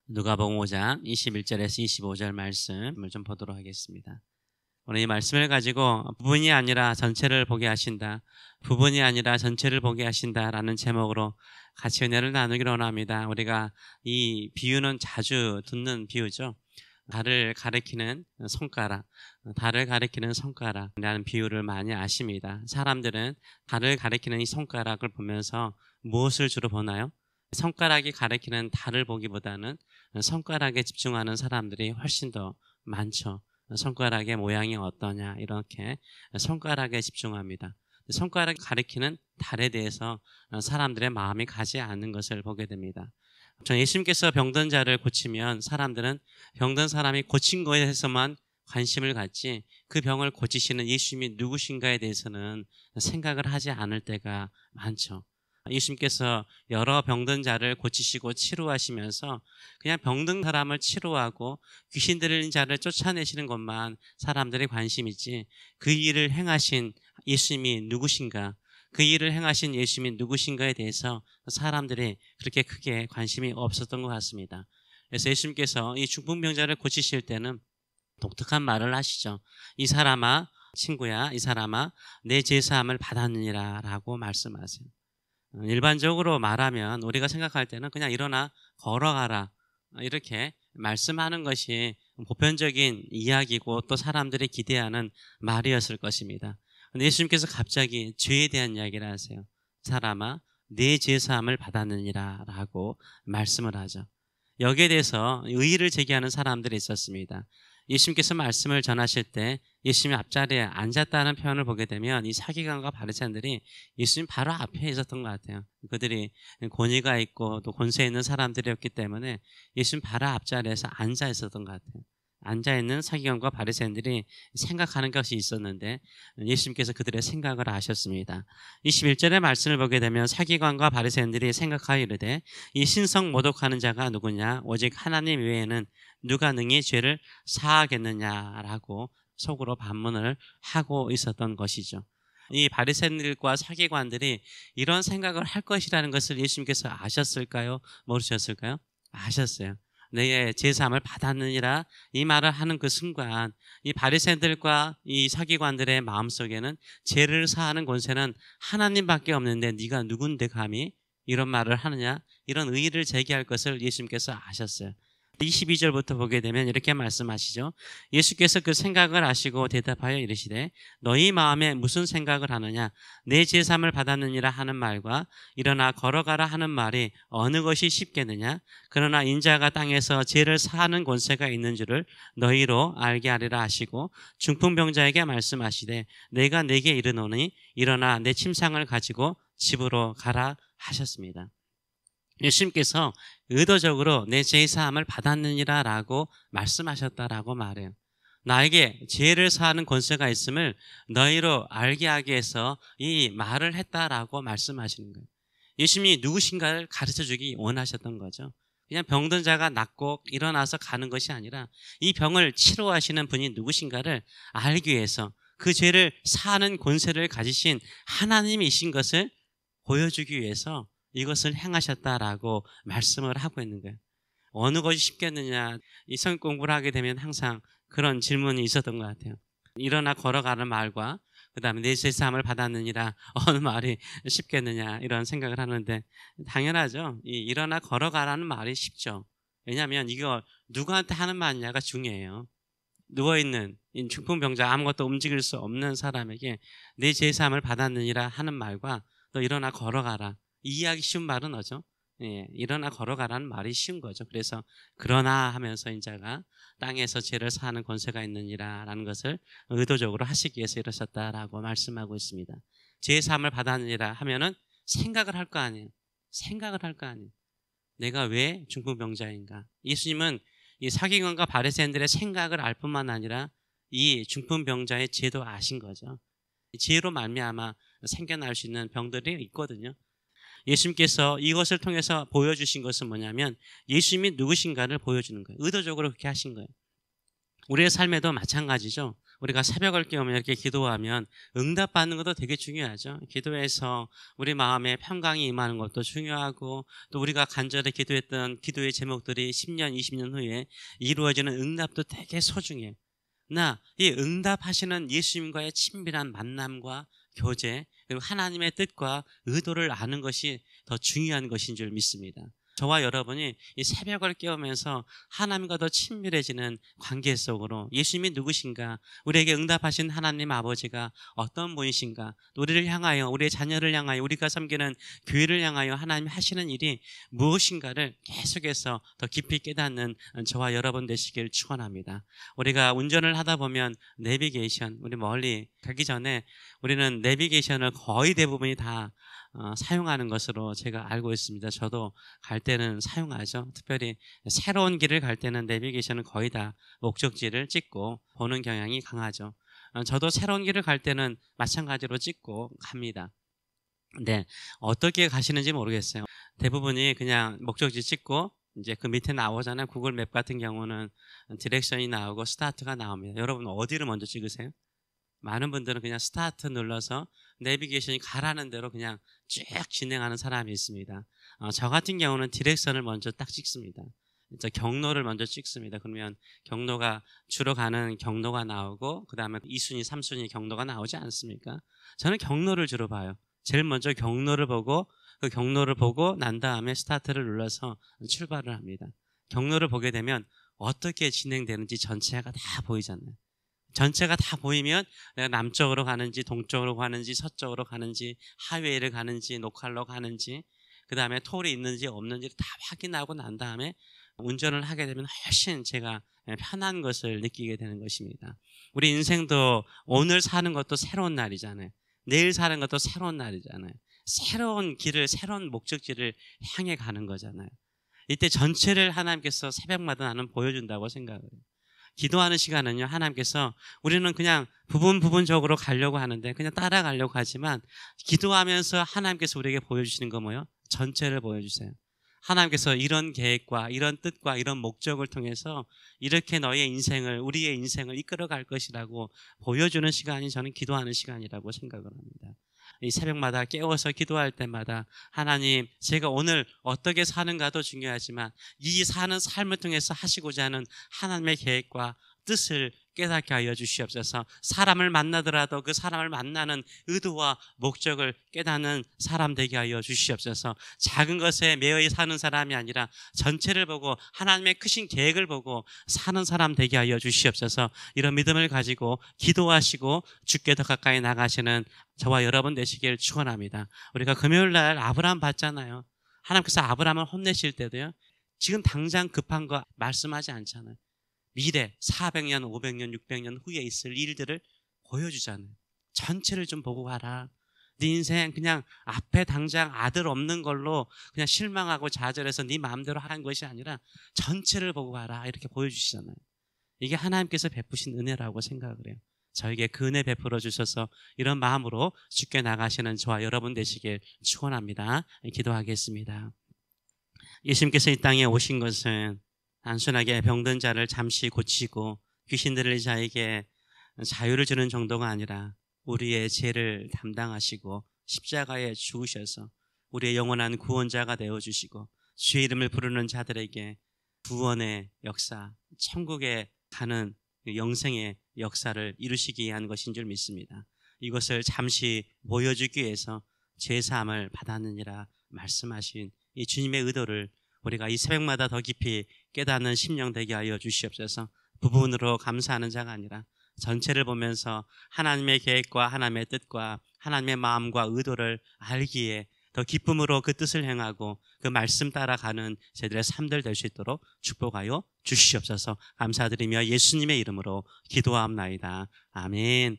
누가복음 5장 21절에서 25절 말씀을 좀 보도록 하겠습니다. 오늘 이 말씀을 가지고 부분이 아니라 전체를 보게 하신다, 부분이 아니라 전체를 보게 하신다라는 제목으로 같이 은혜를 나누기로 원합니다. 우리가 이 비유는 자주 듣는 비유죠. 달을 가리키는 손가락, 달을 가리키는 손가락이라는 비유를 많이 아십니다. 사람들은 달을 가리키는 이 손가락을 보면서 무엇을 주로 보나요? 손가락이 가리키는 달을 보기보다는 손가락에 집중하는 사람들이 훨씬 더 많죠. 손가락의 모양이 어떠냐, 이렇게 손가락에 집중합니다. 손가락이 가리키는 달에 대해서 사람들의 마음이 가지 않는 것을 보게 됩니다. 예수님께서 병든 자를 고치면 사람들은 병든 사람이 고친 거에 대해서만 관심을 갖지, 그 병을 고치시는 예수님이 누구신가에 대해서는 생각을 하지 않을 때가 많죠. 예수님께서 여러 병든 자를 고치시고 치료하시면서 그냥 병든 사람을 치료하고 귀신 들린 자를 쫓아내시는 것만 사람들이 관심이지, 그 일을 행하신 예수님이 누구신가, 그 일을 행하신 예수님이 누구신가에 대해서 사람들이 그렇게 크게 관심이 없었던 것 같습니다. 그래서 예수님께서 이 중풍병자를 고치실 때는 독특한 말을 하시죠. 이 사람아, 친구야, 이 사람아, 내 제사함을 받았느니라 라고 말씀하세요. 일반적으로 말하면 우리가 생각할 때는 그냥 일어나 걸어가라, 이렇게 말씀하는 것이 보편적인 이야기고 또 사람들이 기대하는 말이었을 것입니다. 근데 예수님께서 갑자기 죄에 대한 이야기를 하세요. 사람아, 내 제사함을 받았느니라 라고 말씀을 하죠. 여기에 대해서 의의를 제기하는 사람들이 있었습니다. 예수님께서 말씀을 전하실 때 예수님이 앞자리에 앉았다는 표현을 보게 되면 이 서기관과 바리새인들이 예수님 바로 앞에 있었던 것 같아요. 그들이 권위가 있고 또 권세 있는 사람들이었기 때문에 예수님 바로 앞자리에서 앉아 있었던 것 같아요. 앉아있는 서기관과 바리새인들이 생각하는 것이 있었는데 예수님께서 그들의 생각을 아셨습니다. 21절의 말씀을 보게 되면 서기관과 바리새인들이 생각하여 이르되 이 신성 모독하는 자가 누구냐, 오직 하나님 외에는 누가 능히 죄를 사하겠느냐라고 속으로 반문을 하고 있었던 것이죠. 이 바리새인들과 서기관들이 이런 생각을 할 것이라는 것을 예수님께서 아셨을까요? 모르셨을까요? 아셨어요. 내 제사함을 받았느니라 이 말을 하는 그 순간 이 바리새인들과 이 서기관들의 마음속에는 죄를 사하는 권세는 하나님밖에 없는데 네가 누군데 감히 이런 말을 하느냐, 이런 의의를 제기할 것을 예수님께서 아셨어요. 22절부터 보게 되면 이렇게 말씀하시죠. 예수께서 그 생각을 아시고 대답하여 이르시되 너희 마음에 무슨 생각을 하느냐, 내 제사함을 받았느니라 하는 말과 일어나 걸어가라 하는 말이 어느 것이 쉽겠느냐, 그러나 인자가 땅에서 죄를 사하는 권세가 있는 줄을 너희로 알게 하리라 하시고 중풍병자에게 말씀하시되 내가 네게 이르노니 일어나 내 침상을 가지고 집으로 가라 하셨습니다. 예수님께서 의도적으로 내 제사함을 받았느니라 라고 말씀하셨다라고 말해요. 나에게 죄를 사하는 권세가 있음을 너희로 알게 하기 위해서 이 말을 했다라고 말씀하시는 거예요. 예수님이 누구신가를 가르쳐주기 원하셨던 거죠. 그냥 병든 자가 낫고 일어나서 가는 것이 아니라 이 병을 치료하시는 분이 누구신가를 알기 위해서 그 죄를 사하는 권세를 가지신 하나님이신 것을 보여주기 위해서 이것을 행하셨다라고 말씀을 하고 있는 거예요. 어느 것이 쉽겠느냐, 이 성경 공부를 하게 되면 항상 그런 질문이 있었던 것 같아요. 일어나 걸어가는 말과 그 다음에 내 제사함을 받았느니라 어느 말이 쉽겠느냐, 이런 생각을 하는데 당연하죠. 이 일어나 걸어가라는 말이 쉽죠. 왜냐하면 이거 누구한테 하는 말이냐가 중요해요. 누워있는 중풍병자, 아무것도 움직일 수 없는 사람에게 내 제사함을 받았느니라 하는 말과 또 일어나 걸어가라, 이해하기 쉬운 말은 뭐죠? 일어나 걸어가라는 말이 쉬운 거죠. 그래서 그러나 하면서 인자가 땅에서 죄를 사하는 권세가 있느니라 라는 것을 의도적으로 하시기 위해서 이러셨다라고 말씀하고 있습니다. 죄 사함을 받았느니라 하면은 생각을 할 거 아니에요. 생각을 할 거 아니에요. 내가 왜 중풍병자인가? 예수님은 이 서기관과 바리새인들의 생각을 알 뿐만 아니라 이 중풍병자의 죄도 아신 거죠. 죄로 말미암아 생겨날 수 있는 병들이 있거든요. 예수님께서 이것을 통해서 보여주신 것은 뭐냐면 예수님이 누구신가를 보여주는 거예요. 의도적으로 그렇게 하신 거예요. 우리의 삶에도 마찬가지죠. 우리가 새벽을 깨우면 이렇게 기도하면 응답받는 것도 되게 중요하죠. 기도해서 우리 마음에 평강이 임하는 것도 중요하고, 또 우리가 간절히 기도했던 기도의 제목들이 10년, 20년 후에 이루어지는 응답도 되게 소중해요. 이 응답하시는 예수님과의 친밀한 만남과 교제, 그리고 하나님의 뜻과 의도를 아는 것이 더 중요한 것인 줄 믿습니다. 저와 여러분이 이 새벽을 깨우면서 하나님과 더 친밀해지는 관계 속으로 예수님이 누구신가, 우리에게 응답하신 하나님 아버지가 어떤 분이신가, 우리를 향하여, 우리의 자녀를 향하여, 우리가 섬기는 교회를 향하여 하나님이 하시는 일이 무엇인가를 계속해서 더 깊이 깨닫는 저와 여러분 되시길 축원합니다. 우리가 운전을 하다 보면 내비게이션, 우리 멀리 가기 전에 우리는 내비게이션을 거의 대부분이 다 사용하는 것으로 제가 알고 있습니다. 저도 갈 때는 사용하죠. 특별히 새로운 길을 갈 때는 내비게이션은 거의 다 목적지를 찍고 보는 경향이 강하죠. 저도 새로운 길을 갈 때는 마찬가지로 찍고 갑니다. 근데 어떻게 가시는지 모르겠어요. 대부분이 그냥 목적지 찍고 이제 그 밑에 나오잖아요. 구글 맵 같은 경우는 디렉션이 나오고 스타트가 나옵니다. 여러분 어디를 먼저 찍으세요? 많은 분들은 그냥 스타트 눌러서 내비게이션이 가라는 대로 그냥 쭉 진행하는 사람이 있습니다. 저 같은 경우는 디렉션을 먼저 딱 찍습니다. 경로를 먼저 찍습니다. 그러면 경로가 주로 가는 경로가 나오고, 그 다음에 2순위, 3순위 경로가 나오지 않습니까? 저는 경로를 주로 봐요. 제일 먼저 경로를 보고, 그 경로를 보고 난 다음에 스타트를 눌러서 출발을 합니다. 경로를 보게 되면 어떻게 진행되는지 전체가 다 보이잖아요. 전체가 다 보이면 내가 남쪽으로 가는지 동쪽으로 가는지 서쪽으로 가는지 하이웨이를 가는지 노칼로 가는지, 그 다음에 톨이 있는지 없는지를 다 확인하고 난 다음에 운전을 하게 되면 훨씬 제가 편한 것을 느끼게 되는 것입니다. 우리 인생도 오늘 사는 것도 새로운 날이잖아요. 내일 사는 것도 새로운 날이잖아요. 새로운 길을, 새로운 목적지를 향해 가는 거잖아요. 이때 전체를 하나님께서 새벽마다 나는 보여준다고 생각을 해요. 기도하는 시간은요, 하나님께서, 우리는 그냥 부분적으로 가려고 하는데 그냥 따라가려고 하지만, 기도하면서 하나님께서 우리에게 보여주시는 거 뭐예요? 전체를 보여주세요. 하나님께서 이런 계획과 이런 뜻과 이런 목적을 통해서 이렇게 너의 인생을, 우리의 인생을 이끌어갈 것이라고 보여주는 시간이 저는 기도하는 시간이라고 생각을 합니다. 이 새벽마다 깨워서 기도할 때마다 하나님, 제가 오늘 어떻게 사는가도 중요하지만 이 사는 삶을 통해서 하시고자 하는 하나님의 계획과 뜻을 깨닫게 하여 주시옵소서. 사람을 만나더라도 그 사람을 만나는 의도와 목적을 깨닫는 사람 되게 하여 주시옵소서. 작은 것에 매여 사는 사람이 아니라 전체를 보고 하나님의 크신 계획을 보고 사는 사람 되게 하여 주시옵소서. 이런 믿음을 가지고 기도하시고 주께 더 가까이 나가시는 저와 여러분 되시길 축원합니다. 우리가 금요일날 아브라함 봤잖아요. 하나님께서 아브라함을 혼내실 때도요, 지금 당장 급한 거 말씀하지 않잖아요. 미래 400년, 500년, 600년 후에 있을 일들을 보여주잖아요. 전체를 좀 보고 가라. 네 인생 그냥 앞에 당장 아들 없는 걸로 그냥 실망하고 좌절해서 네 마음대로 한 것이 아니라 전체를 보고 가라, 이렇게 보여주시잖아요. 이게 하나님께서 베푸신 은혜라고 생각을 해요. 저에게 그 은혜 베풀어 주셔서 이런 마음으로 주께 나가시는 저와 여러분 되시길 축원합니다. 기도하겠습니다. 예수님께서 이 땅에 오신 것은 단순하게 병든 자를 잠시 고치고 귀신 들린 자에게 자유를 주는 정도가 아니라 우리의 죄를 담당하시고 십자가에 죽으셔서 우리의 영원한 구원자가 되어주시고 주의 이름을 부르는 자들에게 구원의 역사, 천국에 가는 영생의 역사를 이루시기 위한 것인 줄 믿습니다. 이것을 잠시 보여주기 위해서 죄사함을 받았느니라 말씀하신 이 주님의 의도를 우리가 이 새벽마다 더 깊이 깨닫는 심령 되게 하여 주시옵소서. 부분으로 감사하는 자가 아니라 전체를 보면서 하나님의 계획과 하나님의 뜻과 하나님의 마음과 의도를 알기에 더 기쁨으로 그 뜻을 행하고 그 말씀 따라가는 저희들의 삶들 될 수 있도록 축복하여 주시옵소서. 감사드리며 예수님의 이름으로 기도하옵나이다. 아멘.